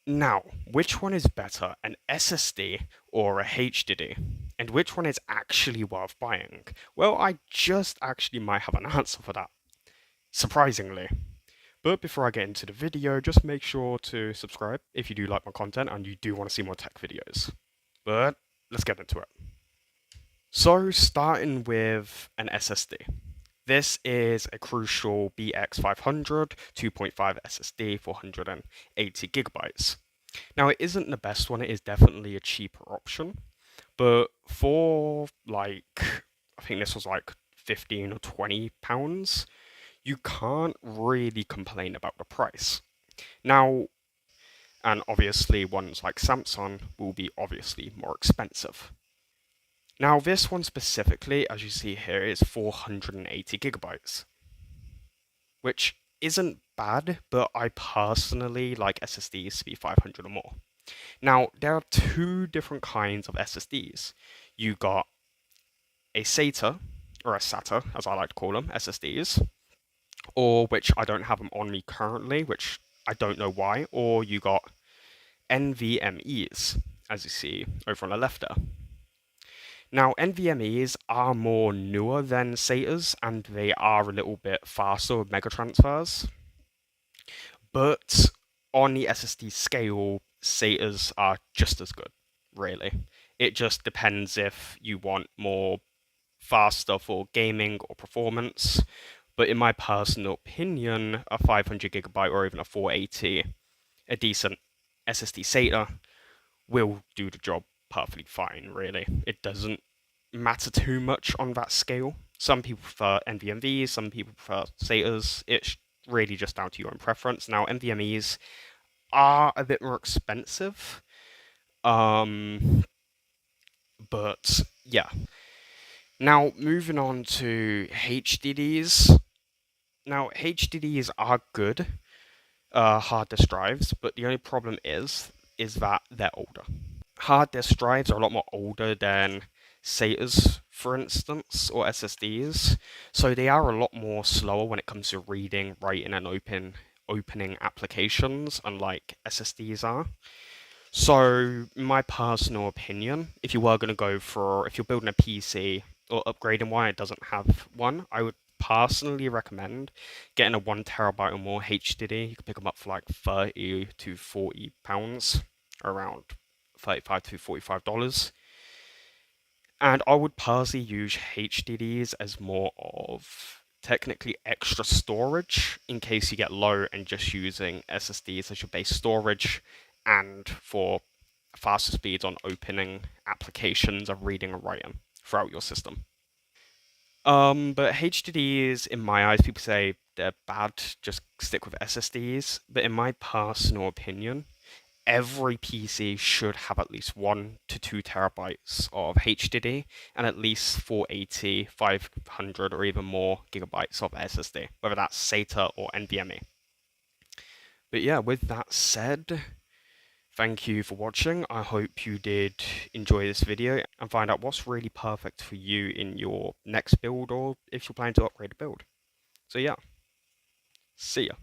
Now, which one is better, an SSD or a HDD? And which one is actually worth buying? Well, I just actually might have an answer for that, surprisingly. But before I get into the video, just make sure to subscribe if you do like my content and you do want to see more tech videos. But let's get into it. So, starting with an SSD. This is a Crucial BX500 2.5 SSD, 480 gigabytes. Now, it isn't the best one, it is definitely a cheaper option, but for I think this was like 15 or 20 pounds, you can't really complain about the price. Now, and obviously ones like Samsung will be obviously more expensive. Now, this one specifically, as you see here, is 480 gigabytes, which isn't bad, but I personally like SSDs to be 500 or more. Now, there are two different kinds of SSDs. You got a SATA, or a SATA, as I like to call them, SSDs, or which I don't have them on me currently, which I don't know why, or you got NVMEs, as you see over on the left there. Now, NVMEs are more newer than SATAs, and they are a little bit faster with mega transfers. But on the SSD scale, SATAs are just as good, really. It just depends if you want more faster for gaming or performance. But in my personal opinion, a 500 gigabyte or even a 480, a decent SSD SATA will do the job perfectly fine, really. It doesn't matter too much on that scale. Some people prefer NVMEs, some people prefer SATAs. It's really just down to your own preference. Now, NVMEs are a bit more expensive, um, but yeah. Now, moving on to HDDs. Now, HDDs are good hard disk drives, but the only problem is that they're older. Hard disk drives are a lot more older than SATAs, for instance, or SSDs, so they are a lot more slower when it comes to reading, writing, and opening applications, unlike SSDs are. So, my personal opinion, if you were going to if you're building a PC or upgrading one, it doesn't have one, I would personally recommend getting a 1 terabyte or more HDD. You can pick them up for like 30 to 40 pounds, around 35 to $45. And I would personally use HDDs as more of technically extra storage in case you get low and just using SSDs as your base storage and for faster speeds on opening applications of reading and writing throughout your system. But HDDs, in my eyes, people say they're bad, just stick with SSDs. But in my personal opinion, every PC should have at least 1 to 2 terabytes of HDD and at least 480, 500, or even more gigabytes of SSD, whether that's SATA or NVMe. But yeah, with that said, thank you for watching. I hope you did enjoy this video and find out what's really perfect for you in your next build or if you're planning to upgrade a build. So yeah, see ya.